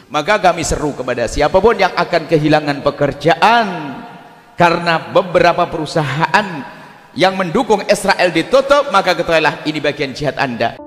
Maka kami seru kepada siapapun yang akan kehilangan pekerjaan karena beberapa perusahaan yang mendukung Israel ditutup, maka ketahuilah ini bagian jihad Anda.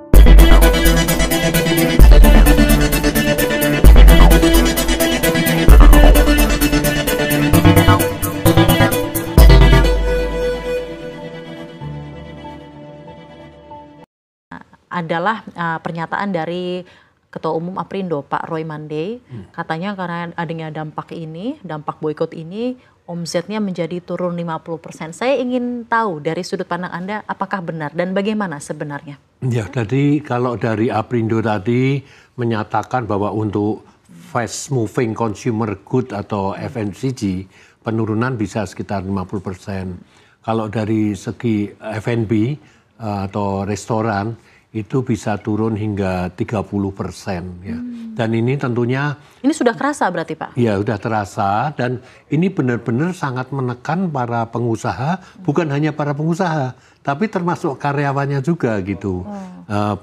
Adalah pernyataan dari Ketua Umum Aprindo Pak Roy Mandey, katanya karena adanya dampak boikot ini, omsetnya menjadi turun 50%. Saya ingin tahu dari sudut pandang Anda, apakah benar dan bagaimana sebenarnya? Ya, jadi kalau dari Aprindo tadi menyatakan bahwa untuk fast moving consumer good atau FMCG, penurunan bisa sekitar 50%. Kalau dari segi F&B atau restoran, itu bisa turun hingga 30%. Ya. Dan ini tentunya... Ini sudah kerasa berarti Pak? Ya, sudah terasa dan ini benar-benar sangat menekan para pengusaha, bukan hanya para pengusaha, tapi termasuk karyawannya juga gitu.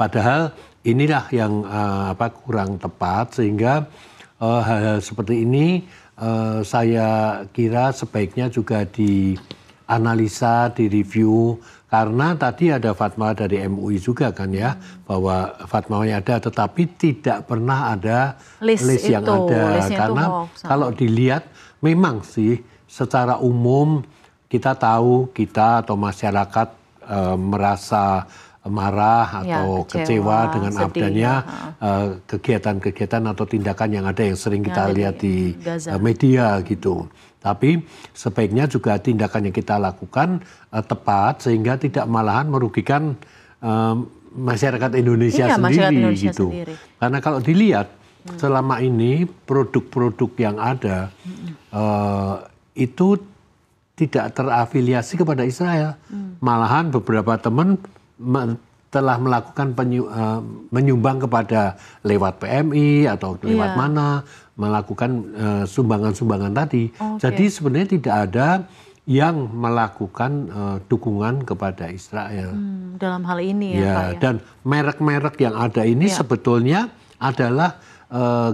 Padahal inilah yang kurang tepat, sehingga hal-hal seperti ini saya kira sebaiknya juga dianalisa, direview. Karena tadi ada fatwa dari MUI juga kan ya, bahwa fatwanya ada tetapi tidak pernah ada list yang ada. Karena kalau dilihat memang sih secara umum kita tahu kita atau masyarakat merasa marah atau kecewa dengan adanya kegiatan-kegiatan atau tindakan yang ada yang sering kita lihat di media gitu. Tapi sebaiknya juga tindakan yang kita lakukan tepat sehingga tidak malahan merugikan masyarakat Indonesia sendiri. Karena kalau dilihat selama ini produk-produk yang ada itu tidak terafiliasi kepada Israel. Malahan beberapa teman telah melakukan menyumbang kepada lewat PMI atau lewat mana, melakukan sumbangan-sumbangan tadi. Jadi sebenarnya tidak ada yang melakukan dukungan kepada Israel. Dalam hal ini ya Pak ya. Dan merek-merek yang ada ini sebetulnya adalah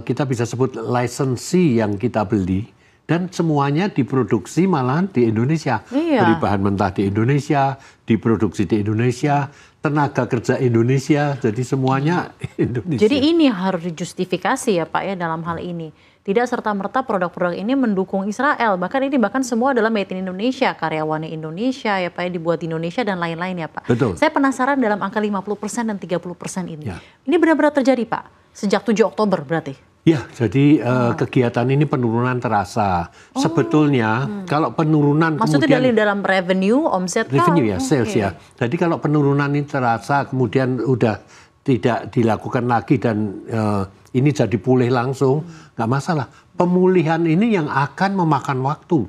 kita bisa sebut lisensi yang kita beli. Dan semuanya diproduksi malahan di Indonesia. Dari bahan mentah di Indonesia, diproduksi di Indonesia, tenaga kerja Indonesia, jadi semuanya Indonesia. Jadi ini harus dijustifikasi ya Pak ya dalam hal ini. Tidak serta-merta produk-produk ini mendukung Israel, bahkan semua adalah made in Indonesia, karyawannya Indonesia ya Pak ya, dibuat di Indonesia dan lain-lain ya Pak. Betul. Saya penasaran dalam angka 50% dan 30% ini. Ini benar-benar terjadi Pak, sejak 7 Oktober berarti? Ya, jadi kegiatan ini penurunan terasa. Sebetulnya kalau penurunan maksudnya dari dalam revenue, omset sales ya. Jadi kalau penurunan ini terasa kemudian udah tidak dilakukan lagi dan ini jadi pulih langsung, nggak masalah. Pemulihan ini yang akan memakan waktu.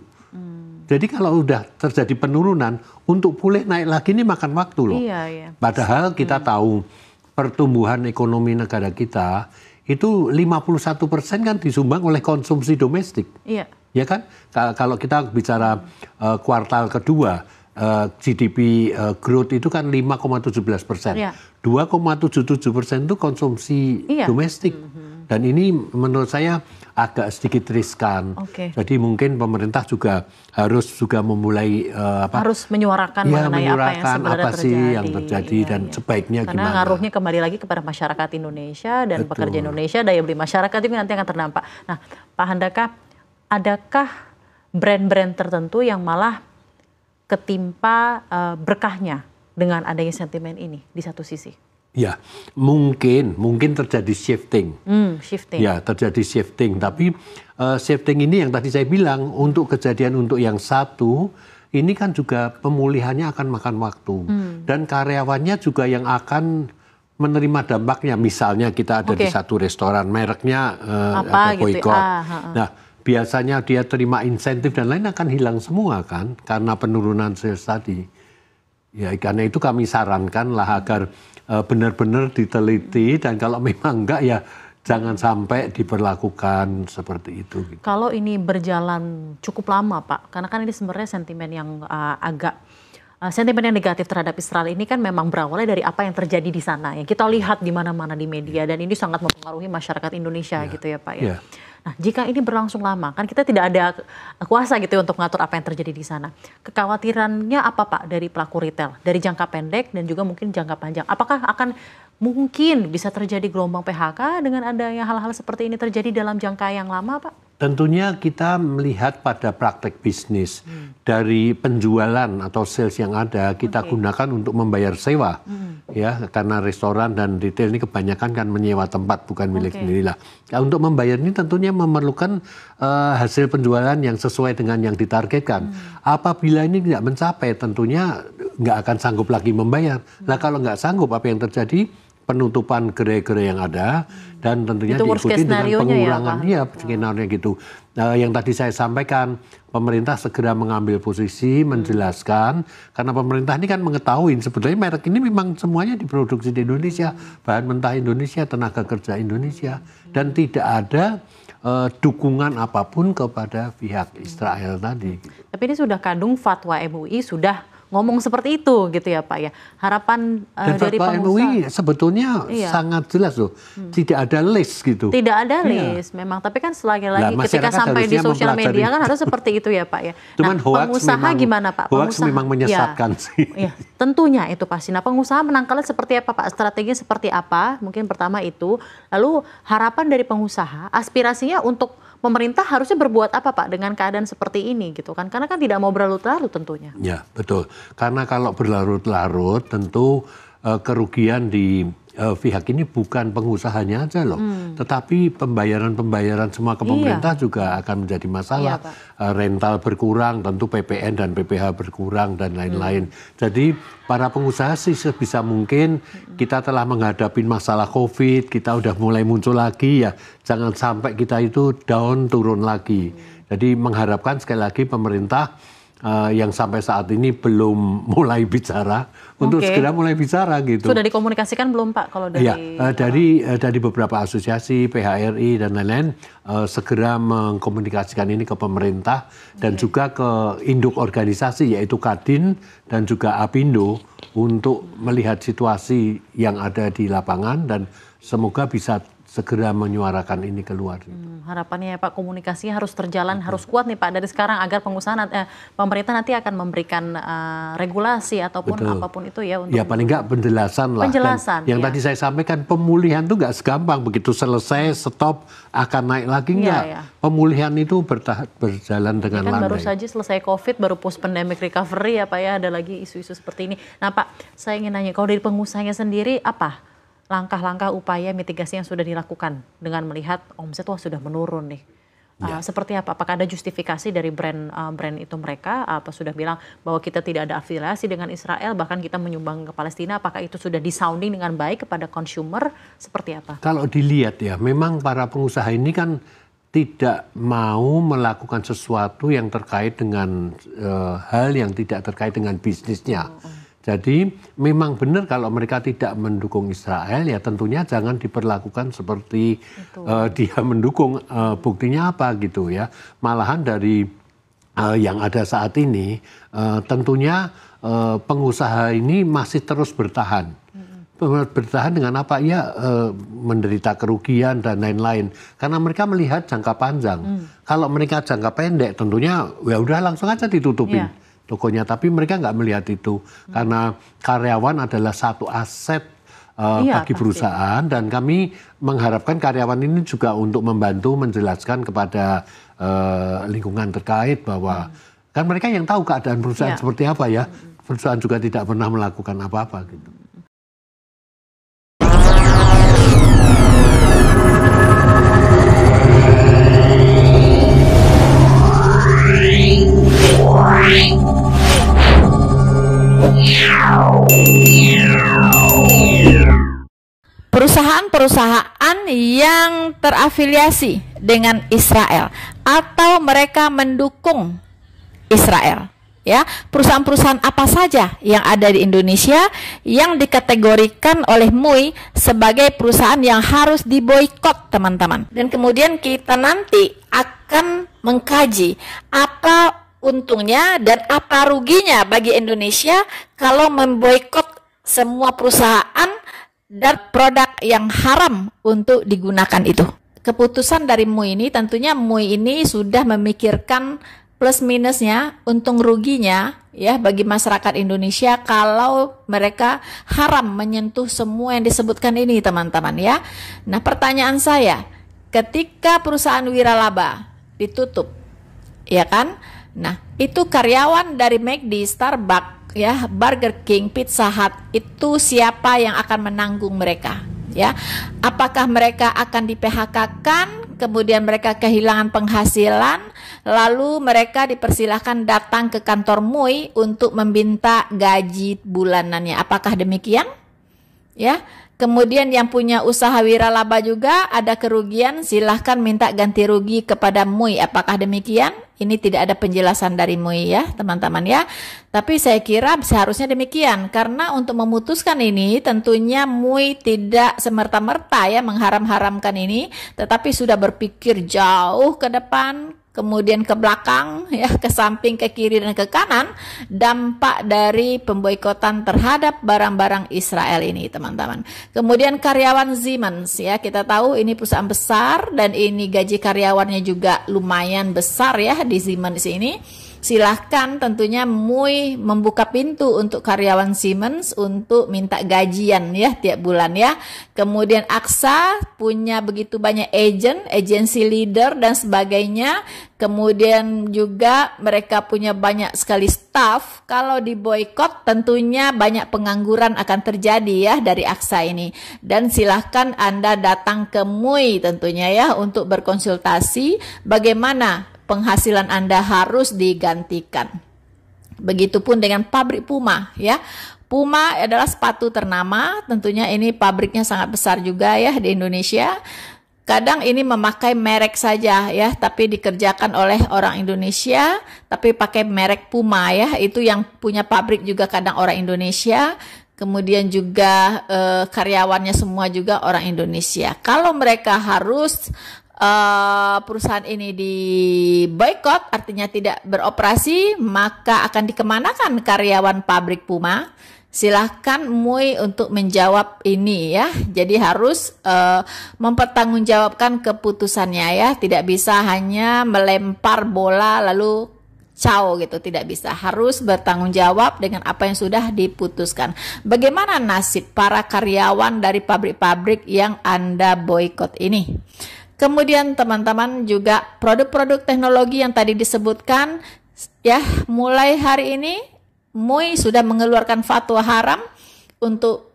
Jadi kalau udah terjadi penurunan, untuk pulih naik lagi ini makan waktu loh. Padahal kita tahu pertumbuhan ekonomi negara kita itu 51% kan disumbang oleh konsumsi domestik. Ya kan? Kalau kita bicara kuartal kedua, GDP growth itu kan 5,17%. 2,77% itu konsumsi domestik. Dan ini menurut saya agak sedikit riskan. Jadi mungkin pemerintah juga harus memulai harus menyuarakan mengenai apa yang sebenarnya terjadi dan sebaiknya karena gimana. Ngaruhnya kembali lagi kepada masyarakat Indonesia dan pekerja Indonesia, daya beli masyarakat itu nanti akan terdampak. Nah, Pak Handaka, adakah brand-brand tertentu yang malah ketimpa berkahnya dengan adanya sentimen ini di satu sisi? Ya, mungkin terjadi shifting. Ya, terjadi shifting. Tapi shifting ini yang tadi saya bilang untuk kejadian untuk yang satu, ini kan juga pemulihannya akan makan waktu. Dan karyawannya juga yang akan menerima dampaknya. Misalnya kita ada di satu restoran, mereknya ada boykot. Nah, biasanya dia terima insentif dan lain akan hilang semua kan karena penurunan sales tadi. Ya, karena itu kami sarankanlah agar benar-benar diteliti dan kalau memang enggak ya jangan sampai diberlakukan seperti itu. Gitu. Kalau ini berjalan cukup lama Pak, karena kan ini sebenarnya sentimen yang agak sentimen yang negatif terhadap Israel ini kan memang berawalnya dari apa yang terjadi di sana ya. Kita lihat di mana-mana di media dan ini sangat mempengaruhi masyarakat Indonesia gitu ya Pak ya. Nah, jika ini berlangsung lama kan kita tidak ada kuasa gitu ya untuk mengatur apa yang terjadi di sana. Kekhawatirannya apa Pak dari pelaku retail? Dari jangka pendek dan juga mungkin jangka panjang. Apakah akan mungkin bisa terjadi gelombang PHK dengan adanya hal-hal seperti ini terjadi dalam jangka yang lama Pak? Tentunya kita melihat pada praktek bisnis dari penjualan atau sales yang ada kita gunakan untuk membayar sewa ya, karena restoran dan retail ini kebanyakan kan menyewa tempat bukan milik sendirilah. Nah, untuk membayar ini tentunya memerlukan hasil penjualan yang sesuai dengan yang ditargetkan. Apabila ini tidak mencapai tentunya nggak akan sanggup lagi membayar. Nah kalau nggak sanggup apa yang terjadi? Penutupan gerai-gerai yang ada dan tentunya itu diikuti dengan pengurangan ya, skenario gitu. Yang tadi saya sampaikan, pemerintah segera mengambil posisi menjelaskan karena pemerintah ini kan mengetahui sebetulnya merek ini memang semuanya diproduksi di Indonesia, bahan mentah Indonesia, tenaga kerja Indonesia dan tidak ada dukungan apapun kepada pihak Israel tadi. Tapi ini sudah kandung fatwa MUI sudah ngomong seperti itu gitu ya Pak ya. Harapan dari pengusaha. MUI sebetulnya sangat jelas loh. Tidak ada list gitu. Tidak ada list memang. Tapi kan lagi ketika sampai di sosial media kan harus seperti itu ya Pak ya. Cuman nah pengusaha memang, gimana Pak? Hoax memang menyesatkan sih. Ya, tentunya itu pasti. Nah pengusaha menangkalnya seperti apa Pak? Strateginya seperti apa? Mungkin pertama itu. Lalu harapan dari pengusaha, aspirasinya untuk pemerintah harusnya berbuat apa Pak dengan keadaan seperti ini gitu kan? Karena kan tidak mau berlarut-larut tentunya. Ya betul. Karena kalau berlarut-larut tentu kerugian di pihak ini bukan pengusahanya aja loh. Tetapi pembayaran semua ke pemerintah juga akan menjadi masalah. Rental berkurang, tentu PPN dan PPH berkurang dan lain-lain. Jadi para pengusaha sih sebisa mungkin kita telah menghadapi masalah COVID, kita udah mulai muncul lagi ya. Jangan sampai kita itu down turun lagi. Jadi mengharapkan sekali lagi pemerintah yang sampai saat ini belum mulai bicara untuk segera mulai bicara gitu. Sudah dikomunikasikan belum Pak kalau dari? Ya, dari beberapa asosiasi PHRI dan lain-lain segera mengkomunikasikan ini ke pemerintah dan juga ke induk organisasi yaitu Kadin dan juga Apindo untuk melihat situasi yang ada di lapangan dan semoga bisa segera menyuarakan ini keluar. Harapannya ya Pak komunikasinya harus terjalan, harus kuat nih Pak dari sekarang agar pemerintah nanti akan memberikan regulasi ataupun apapun itu ya untuk. Ya paling nggak penjelasan lah. Penjelasan. Yang tadi saya sampaikan pemulihan itu nggak segampang begitu selesai stop akan naik lagi nggak. Pemulihan itu berjalan dengan landai. Baru saja selesai COVID, baru post pandemic recovery ya Pak ya, ada lagi isu-isu seperti ini. Nah Pak, saya ingin nanya kalau dari pengusahanya sendiri apa langkah-langkah upaya mitigasi yang sudah dilakukan dengan melihat omset sudah menurun nih? Seperti apa? Apakah ada justifikasi dari brand itu mereka? Apa sudah bilang bahwa kita tidak ada afiliasi dengan Israel, bahkan kita menyumbang ke Palestina? Apakah itu sudah disounding dengan baik kepada consumer? Seperti apa? Kalau dilihat ya, memang para pengusaha ini kan tidak mau melakukan sesuatu yang terkait dengan hal yang tidak terkait dengan bisnisnya. Jadi memang benar kalau mereka tidak mendukung Israel ya tentunya jangan diperlakukan seperti dia mendukung, buktinya apa gitu ya. Malahan dari yang ada saat ini tentunya pengusaha ini masih terus bertahan. Bertahan dengan apa? Ya menderita kerugian dan lain-lain. Karena mereka melihat jangka panjang. Kalau mereka jangka pendek tentunya ya udah langsung aja ditutupin. Tokonya, tapi mereka nggak melihat itu karena karyawan adalah satu aset bagi perusahaan dan kami mengharapkan karyawan ini juga untuk membantu menjelaskan kepada lingkungan terkait bahwa kan mereka yang tahu keadaan perusahaan seperti apa ya, perusahaan juga tidak pernah melakukan apa-apa gitu. Perusahaan-perusahaan yang terafiliasi dengan Israel atau mereka mendukung Israel, ya, perusahaan-perusahaan apa saja yang ada di Indonesia yang dikategorikan oleh MUI sebagai perusahaan yang harus diboikot, teman-teman. Dan kemudian kita nanti akan mengkaji apa untungnya dan apa ruginya bagi Indonesia kalau memboikot semua perusahaan dan produk yang haram untuk digunakan itu. Keputusan dari MUI ini, tentunya MUI ini sudah memikirkan plus minusnya, untung ruginya ya bagi masyarakat Indonesia kalau mereka haram menyentuh semua yang disebutkan ini, teman-teman ya. Nah, pertanyaan saya, ketika perusahaan wiralaba ditutup, ya kan? Nah, itu karyawan dari McD, Starbucks, ya, Burger King, Pizza Hut, itu siapa yang akan menanggung mereka? Ya, apakah mereka akan di-PHK-kan, kemudian mereka kehilangan penghasilan, lalu mereka dipersilahkan datang ke kantor MUI untuk meminta gaji bulanannya? Apakah demikian? Ya. Kemudian yang punya usaha wiralaba juga ada kerugian, silahkan minta ganti rugi kepada MUI. Apakah demikian? Ini tidak ada penjelasan dari MUI ya teman-teman ya. Tapi saya kira seharusnya demikian. Karena untuk memutuskan ini tentunya MUI tidak semerta-merta ya mengharam-haramkan ini. Tetapi sudah berpikir jauh ke depan, kemudian ke belakang, ya, ke samping, ke kiri, dan ke kanan, dampak dari pemboikotan terhadap barang-barang Israel ini, teman-teman. Kemudian karyawan Siemens, ya, kita tahu ini perusahaan besar, dan ini gaji karyawannya juga lumayan besar, ya, di Siemens ini. Silahkan tentunya MUI membuka pintu untuk karyawan Siemens untuk minta gajian ya tiap bulan ya. Kemudian Aksa punya begitu banyak agency leader dan sebagainya. Kemudian juga mereka punya banyak sekali staff. Kalau diboikot tentunya banyak pengangguran akan terjadi ya dari Aksa ini. Dan silahkan Anda datang ke MUI tentunya ya untuk berkonsultasi bagaimana penghasilan Anda harus digantikan. Begitupun dengan pabrik Puma ya. Puma adalah sepatu ternama, tentunya ini pabriknya sangat besar juga ya di Indonesia. Kadang ini memakai merek saja ya, tapi dikerjakan oleh orang Indonesia, tapi pakai merek Puma ya. Itu yang punya pabrik juga kadang orang Indonesia. Kemudian juga karyawannya semua juga orang Indonesia. Kalau mereka harus perusahaan ini diboikot, artinya tidak beroperasi, maka akan dikemanakan karyawan pabrik Puma? Silahkan MUI untuk menjawab ini ya. Jadi harus mempertanggungjawabkan keputusannya ya. Tidak bisa hanya melempar bola lalu caw gitu, tidak bisa. Harus bertanggung jawab dengan apa yang sudah diputuskan. Bagaimana nasib para karyawan dari pabrik-pabrik yang Anda boikot ini? Kemudian teman-teman juga produk-produk teknologi yang tadi disebutkan ya, mulai hari ini MUI sudah mengeluarkan fatwa haram untuk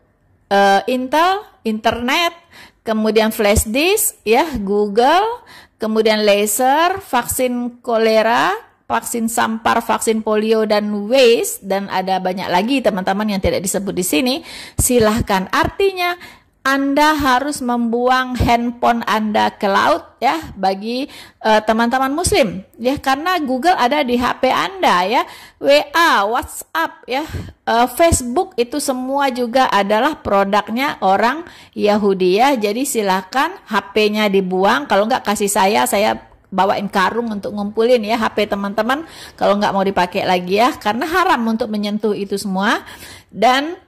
Intel, internet, kemudian flash disk ya, Google, kemudian laser, vaksin kolera, vaksin sampar, vaksin polio dan waste, dan ada banyak lagi teman-teman yang tidak disebut di sini. Silahkan, artinya Anda harus membuang handphone Anda ke laut ya bagi teman-teman muslim ya, karena Google ada di HP Anda ya, WA, WhatsApp ya, Facebook itu semua juga adalah produknya orang Yahudi ya. Jadi silakan HP-nya dibuang, kalau nggak kasih saya bawain karung untuk ngumpulin ya HP teman-teman kalau nggak mau dipakai lagi ya, karena haram untuk menyentuh itu semua. Dan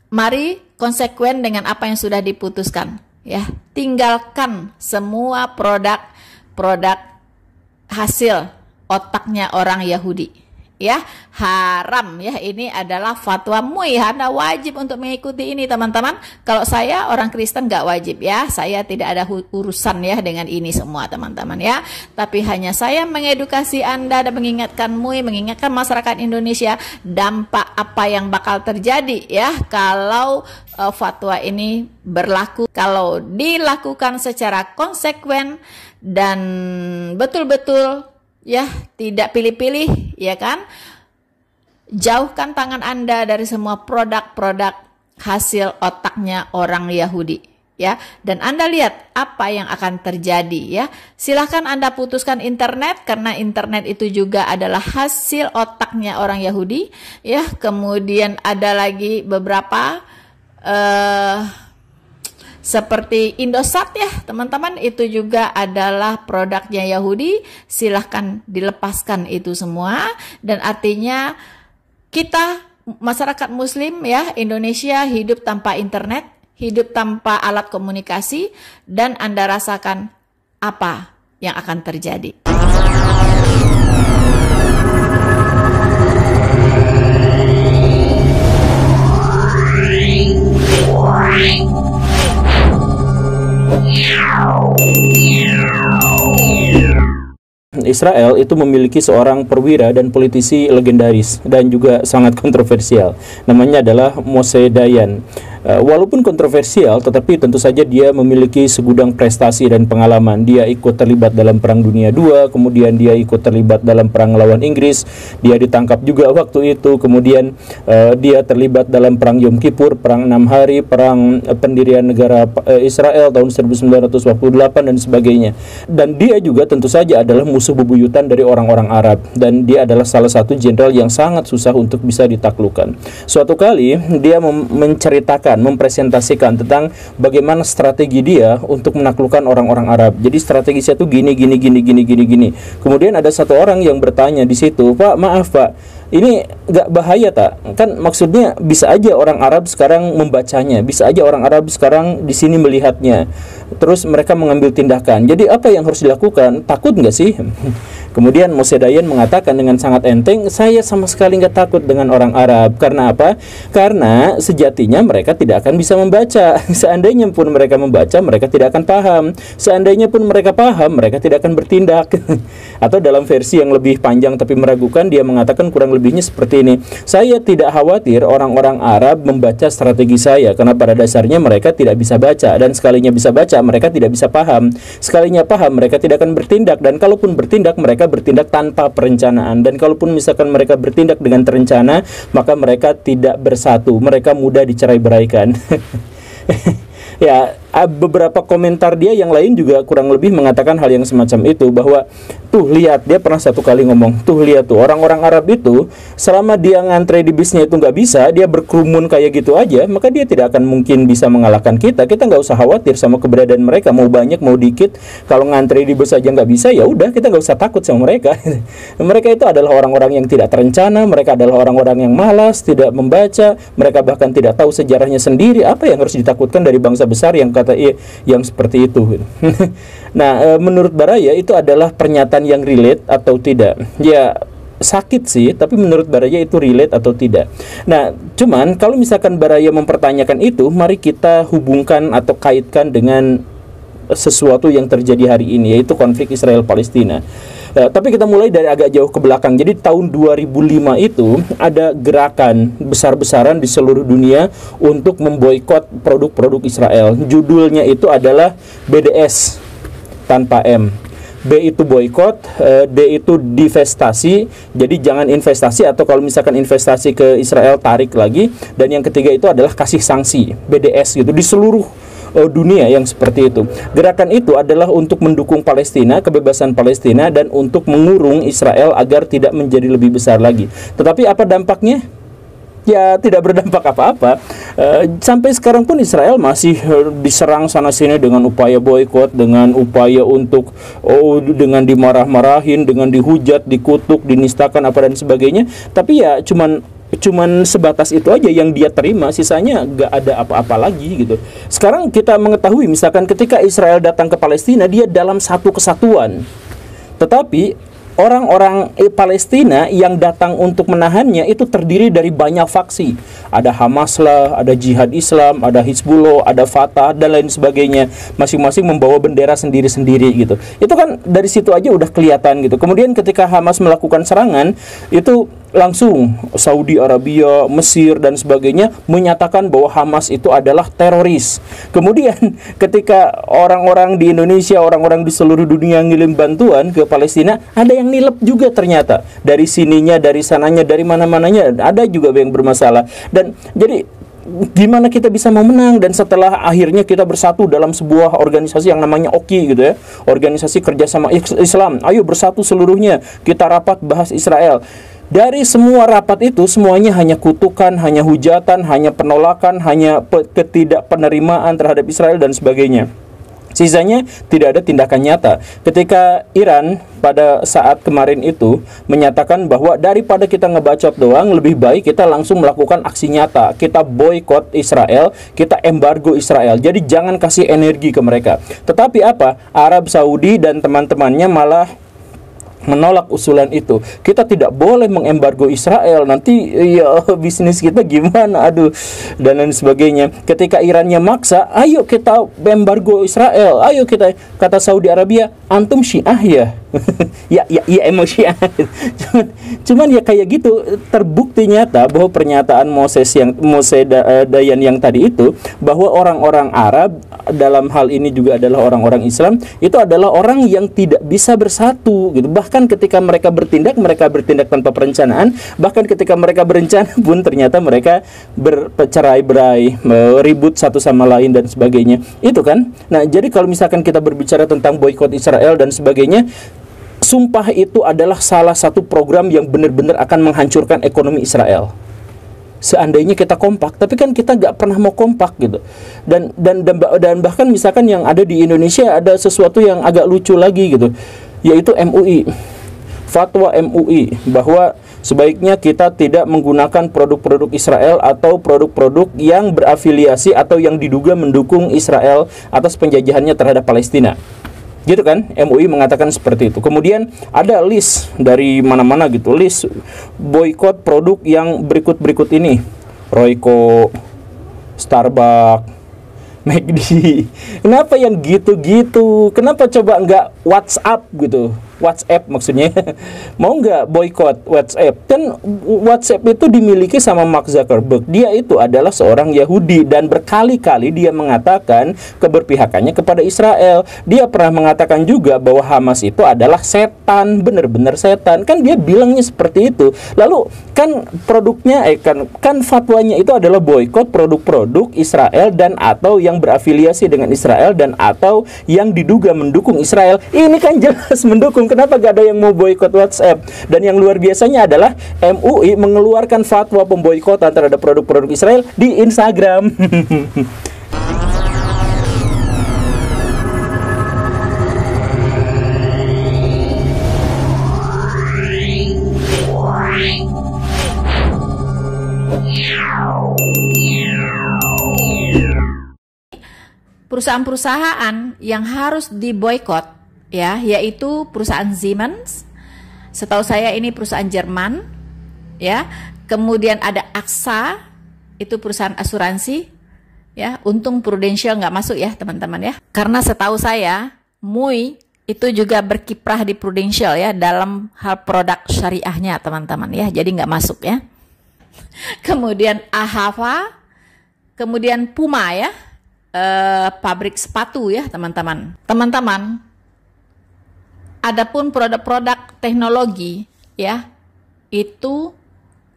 mari konsekuen dengan apa yang sudah diputuskan ya. Tinggalkan semua produk hasil otaknya orang Yahudi ya, haram ya. Ini adalah fatwa MUI, Anda wajib untuk mengikuti ini teman-teman. Kalau saya orang Kristen nggak wajib ya, saya tidak ada urusan ya dengan ini semua teman-teman ya. Tapi hanya saya mengedukasi Anda dan mengingatkan MUI, mengingatkan masyarakat Indonesia dampak apa yang bakal terjadi ya kalau fatwa ini berlaku, kalau dilakukan secara konsekuen dan betul-betul ya, tidak pilih-pilih ya kan. Jauhkan tangan Anda dari semua produk-produk hasil otaknya orang Yahudi ya. Dan Anda lihat apa yang akan terjadi ya. Silahkan Anda putuskan internet, karena internet itu juga adalah hasil otaknya orang Yahudi ya. Kemudian ada lagi beberapa seperti Indosat ya teman-teman, itu juga adalah produknya Yahudi. Silahkan dilepaskan itu semua. Dan artinya kita masyarakat muslim ya Indonesia hidup tanpa internet, hidup tanpa alat komunikasi, dan Anda rasakan apa yang akan terjadi. Israel itu memiliki seorang perwira dan politisi legendaris dan juga sangat kontroversial. Namanya adalah Moshe Dayan. Walaupun kontroversial, tetapi tentu saja dia memiliki segudang prestasi dan pengalaman. Dia ikut terlibat dalam Perang Dunia II, kemudian dia ikut terlibat dalam Perang lawan Inggris. Dia ditangkap juga waktu itu, kemudian dia terlibat dalam Perang Yom Kippur, Perang 6 Hari, Perang pendirian negara Israel tahun 1948 dan sebagainya. Dan dia juga tentu saja adalah musuh bebuyutan dari orang-orang Arab, dan dia adalah salah satu jenderal yang sangat susah untuk bisa ditaklukkan. Suatu kali dia mempresentasikan tentang bagaimana strategi dia untuk menaklukkan orang-orang Arab. Jadi strategisnya itu gini. Kemudian ada satu orang yang bertanya di situ, "Pak, maaf Pak, ini gak bahaya tak? Kan maksudnya bisa aja orang Arab sekarang membacanya, bisa aja orang Arab sekarang di sini melihatnya, terus mereka mengambil tindakan. Jadi apa yang harus dilakukan? Takut nggak sih?" Kemudian Moshe Dayan mengatakan dengan sangat enteng, "Saya sama sekali nggak takut dengan orang Arab. Karena apa? Karena sejatinya mereka tidak akan bisa membaca. Seandainya pun mereka membaca, mereka tidak akan paham. Seandainya pun mereka paham, mereka tidak akan bertindak." Atau dalam versi yang lebih panjang tapi meragukan, dia mengatakan kurang lebihnya seperti ini, "Saya tidak khawatir orang-orang Arab membaca strategi saya, karena pada dasarnya mereka tidak bisa baca, dan sekalinya bisa baca, mereka tidak bisa paham. Sekalinya paham, mereka tidak akan bertindak, dan kalaupun bertindak, mereka bertindak tanpa perencanaan, dan kalaupun misalkan mereka bertindak dengan terencana, maka mereka tidak bersatu, mereka mudah dicerai-beraikan." Ya, beberapa komentar dia yang lain juga kurang lebih mengatakan hal yang semacam itu, bahwa tuh lihat, dia pernah satu kali ngomong, tuh lihat tuh orang-orang Arab itu selama dia ngantre di bisnya itu nggak bisa, dia berkerumun kayak gitu aja, maka dia tidak akan mungkin bisa mengalahkan kita. Kita nggak usah khawatir sama keberadaan mereka, mau banyak mau dikit. Kalau ngantre di bus aja nggak bisa, ya udah kita nggak usah takut sama mereka. Mereka itu adalah orang-orang yang tidak terencana, mereka adalah orang-orang yang malas, tidak membaca, mereka bahkan tidak tahu sejarahnya sendiri. Apa yang harus ditakutkan dari bangsa besar yang kata yang seperti itu? Nah, menurut Baraya itu adalah pernyataan yang relate atau tidak? Ya, sakit sih, tapi menurut Baraya itu relate atau tidak. Nah, cuman kalau misalkan Baraya mempertanyakan itu, mari kita hubungkan atau kaitkan dengan sesuatu yang terjadi hari ini, yaitu konflik Israel-Palestina. Tapi kita mulai dari agak jauh ke belakang. Jadi tahun 2005 itu ada gerakan besar-besaran di seluruh dunia untuk memboikot produk-produk Israel. Judulnya itu adalah BDS tanpa M. B itu boikot, D itu divestasi. Jadi jangan investasi, atau kalau misalkan investasi ke Israel tarik lagi. Dan yang ketiga itu adalah kasih sanksi, BDS gitu, di seluruh dunia yang seperti itu. Gerakan itu adalah untuk mendukung Palestina, kebebasan Palestina, dan untuk mengurung Israel agar tidak menjadi lebih besar lagi. Tetapi apa dampaknya? Ya, tidak berdampak apa-apa. Sampai sekarang pun Israel masih diserang sana-sini dengan upaya boikot, dengan upaya untuk dengan dimarah-marahin, dengan dihujat, dikutuk, dinistakan apa dan sebagainya. Tapi ya cuman sebatas itu aja yang dia terima, sisanya gak ada apa-apa lagi gitu. Sekarang kita mengetahui misalkan ketika Israel datang ke Palestina, dia dalam satu kesatuan, tetapi orang-orang Palestina yang datang untuk menahannya itu terdiri dari banyak faksi. Ada Hamas lah, ada Jihad Islam, ada Hizbullah, ada Fatah, dan lain sebagainya. Masing-masing membawa bendera sendiri-sendiri gitu. Itu kan dari situ aja udah kelihatan gitu. Kemudian ketika Hamas melakukan serangan, itu langsung Saudi Arabia, Mesir, dan sebagainya menyatakan bahwa Hamas itu adalah teroris. Kemudian ketika orang-orang di Indonesia, orang-orang di seluruh dunia ngirim bantuan ke Palestina, ada yang nilep juga ternyata. Dari sininya, dari sananya, dari mana-mananya, ada juga yang bermasalah. Dan jadi gimana kita bisa mau menang? Dan setelah akhirnya kita bersatu dalam sebuah organisasi yang namanya OKI gitu ya, Organisasi Kerjasama Islam, ayo bersatu seluruhnya, kita rapat bahas Israel. Dari semua rapat itu, semuanya hanya kutukan, hanya hujatan, hanya penolakan, hanya ketidakpenerimaan terhadap Israel dan sebagainya. Sisanya tidak ada tindakan nyata. Ketika Iran pada saat kemarin itu menyatakan bahwa daripada kita ngebacot doang, lebih baik kita langsung melakukan aksi nyata. Kita boykot Israel, kita embargo Israel. Jadi jangan kasih energi ke mereka. Tetapi apa? Arab Saudi dan teman-temannya malah menolak usulan itu. Kita tidak boleh mengembargo Israel, nanti ya bisnis kita gimana, aduh, dan lain sebagainya. Ketika Irannya maksa, ayo kita embargo Israel, ayo kita, kata Saudi Arabia, antum Syiah ya. ya emosi. cuman ya kayak gitu, terbukti nyata bahwa pernyataan Mose Dayan yang tadi itu, bahwa orang-orang Arab dalam hal ini juga adalah orang-orang Islam, itu adalah orang yang tidak bisa bersatu gitu. Bahkan ketika mereka bertindak tanpa perencanaan. Bahkan ketika mereka berencana pun ternyata mereka bercerai-berai, ribut satu sama lain dan sebagainya. Itu kan. Nah, jadi kalau misalkan kita berbicara tentang boykot Israel dan sebagainya, sumpah itu adalah salah satu program yang benar-benar akan menghancurkan ekonomi Israel. Seandainya kita kompak, tapi kan kita nggak pernah mau kompak gitu. Dan bahkan misalkan yang ada di Indonesia ada sesuatu yang agak lucu lagi gitu, yaitu MUI. Fatwa MUI bahwa sebaiknya kita tidak menggunakan produk-produk Israel atau produk-produk yang berafiliasi atau yang diduga mendukung Israel atas penjajahannya terhadap Palestina. Gitu kan, MUI mengatakan seperti itu. Kemudian ada list dari mana-mana gitu, list boykot produk yang berikut ini: Royco, Starbucks, McD. Kenapa yang gitu-gitu? Kenapa coba nggak WhatsApp gitu? WhatsApp maksudnya. Mau nggak boykot WhatsApp? Kan WhatsApp itu dimiliki sama Mark Zuckerberg. Dia itu adalah seorang Yahudi dan berkali-kali dia mengatakan keberpihakannya kepada Israel. Dia pernah mengatakan juga bahwa Hamas itu adalah setan, benar-benar setan. Kan dia bilangnya seperti itu. Lalu kan produknya kan fatwanya itu adalah boykot produk-produk Israel dan atau yang berafiliasi dengan Israel dan atau yang diduga mendukung Israel. Ini kan jelas mendukung. Kenapa gak ada yang mau boykot WhatsApp? Dan yang luar biasanya adalah MUI mengeluarkan fatwa pemboikotan terhadap produk-produk Israel di Instagram. Perusahaan-perusahaan yang harus diboikot, ya, yaitu perusahaan Siemens. Setahu saya ini perusahaan Jerman, ya. Kemudian ada AXA, itu perusahaan asuransi, ya. Untung Prudential nggak masuk ya, teman-teman ya. Karena setahu saya MUI itu juga berkiprah di Prudential ya dalam hal produk syariahnya, teman-teman ya. Jadi nggak masuk ya. Kemudian Ahava, kemudian Puma ya, pabrik sepatu ya, teman-teman. Teman-teman, adapun produk-produk teknologi ya, itu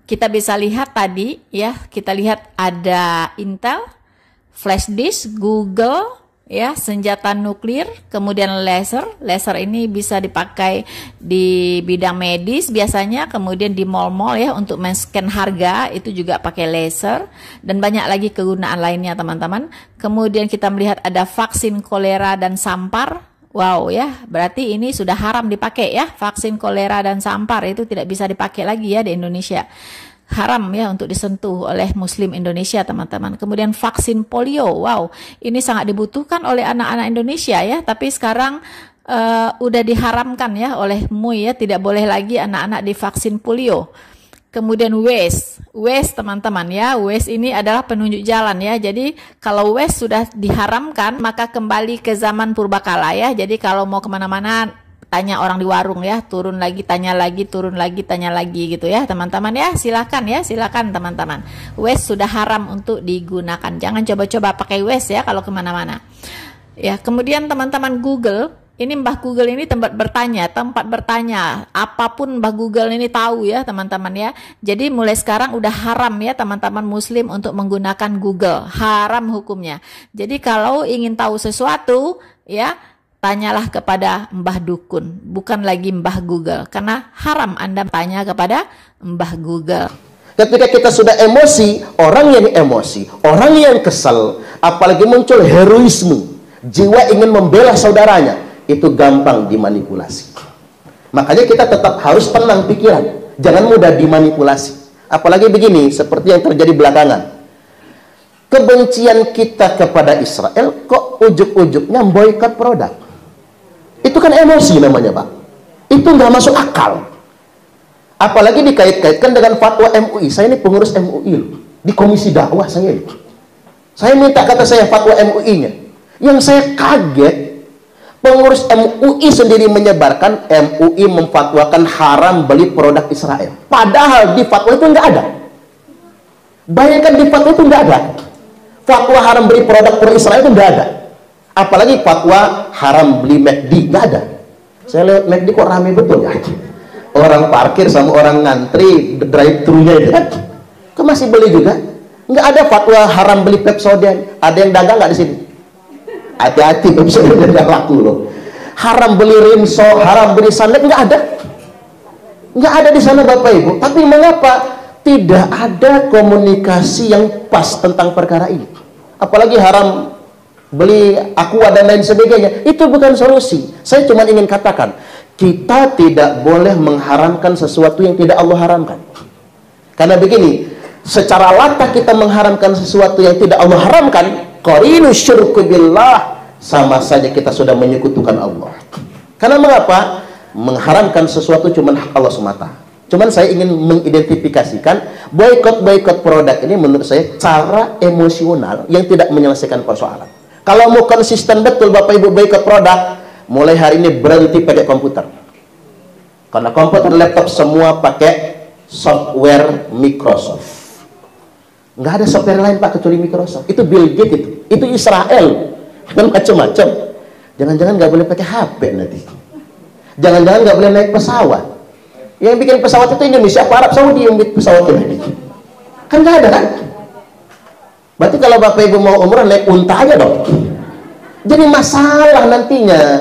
kita bisa lihat tadi ya, kita lihat ada Intel, flash disk, Google ya, senjata nuklir, kemudian laser. Laser ini bisa dipakai di bidang medis biasanya, kemudian di mall-mall ya untuk men-scan harga, itu juga pakai laser, dan banyak lagi kegunaan lainnya, teman-teman. Kemudian kita melihat ada vaksin kolera dan sampar. Wow ya, berarti ini sudah haram dipakai ya, vaksin kolera dan sampar itu tidak bisa dipakai lagi ya di Indonesia. Haram ya untuk disentuh oleh muslim Indonesia, teman-teman. Kemudian vaksin polio, wow, ini sangat dibutuhkan oleh anak-anak Indonesia ya, tapi sekarang udah diharamkan ya oleh MUI ya, tidak boleh lagi anak-anak divaksin polio. Kemudian Waze teman-teman ya, Waze ini adalah penunjuk jalan ya. Jadi kalau Waze sudah diharamkan, maka kembali ke zaman purbakala ya. Jadi kalau mau kemana-mana, tanya orang di warung ya, turun lagi, tanya lagi, turun lagi, tanya lagi gitu ya, teman-teman ya. Silakan teman-teman. Waze sudah haram untuk digunakan. Jangan coba-coba pakai Waze ya kalau kemana-mana. Ya, kemudian teman-teman Google. Ini Mbah Google ini tempat bertanya, apapun Mbah Google ini tahu ya teman-teman ya. Jadi mulai sekarang udah haram ya teman-teman muslim untuk menggunakan Google, haram hukumnya. Jadi kalau ingin tahu sesuatu ya, tanyalah kepada Mbah Dukun, bukan lagi Mbah Google, karena haram Anda tanya kepada Mbah Google. Ketika kita sudah emosi, orang yang emosi, orang yang kesal, apalagi muncul heroisme, jiwa ingin membela saudaranya, itu gampang dimanipulasi. Makanya kita tetap harus tenang pikiran, jangan mudah dimanipulasi. Apalagi begini, seperti yang terjadi belakangan. Kebencian kita kepada Israel kok ujuk-ujuknya boikot produk. Itu kan emosi namanya, Pak. Itu nggak masuk akal. Apalagi dikait-kaitkan dengan fatwa MUI. Saya ini pengurus MUI loh. Di komisi dakwah saya ini. Saya minta kata saya fatwa MUI-nya. Yang saya kaget, pengurus MUI sendiri menyebarkan MUI memfatwakan haram beli produk Israel. Padahal di fatwa itu nggak ada. Bayangkan di fatwa itu nggak ada. Fatwa haram beli produk Israel itu nggak ada. Apalagi fatwa haram beli McD, nggak ada. Saya lihat McD kok rame betul ya. Orang parkir sama orang ngantri drive-thru-nya itu kan, kok masih beli juga? Nggak ada fatwa haram beli Pepsodent. Ada yang dagang nggak di sini? Hati-hati, Pepsodent yang laku loh. Haram beli Rinso, haram beli Sunlight, nggak ada. Nggak ada di sana Bapak Ibu. Tapi mengapa tidak ada komunikasi yang pas tentang perkara ini? Apalagi haram beli Aqua dan lain sebagainya. Itu bukan solusi. Saya cuma ingin katakan, kita tidak boleh mengharamkan sesuatu yang tidak Allah haramkan. Karena begini, secara latah kita mengharamkan sesuatu yang tidak Allah haramkan, qarinu syirku billah, sama saja kita sudah menyekutukan Allah. Karena mengapa? Mengharamkan sesuatu cuma hak Allah semata. Cuman saya ingin mengidentifikasikan boikot produk ini menurut saya cara emosional yang tidak menyelesaikan persoalan. Kalau mau konsisten betul Bapak Ibu boikot produk, mulai hari ini berhenti pakai komputer. Karena komputer, laptop semua pakai software Microsoft. Nggak ada software lain Pak kecuali Microsoft. Itu Bill Gates itu Israel. Dan macam-macam. Jangan-jangan nggak boleh pakai HP nanti. Jangan-jangan nggak boleh naik pesawat. Yang bikin pesawat itu Indonesia apa Arab Saudi yang bikin pesawat ini? Kan nggak ada kan? Berarti kalau Bapak Ibu mau umrah naik unta aja dong. Jadi masalah nantinya.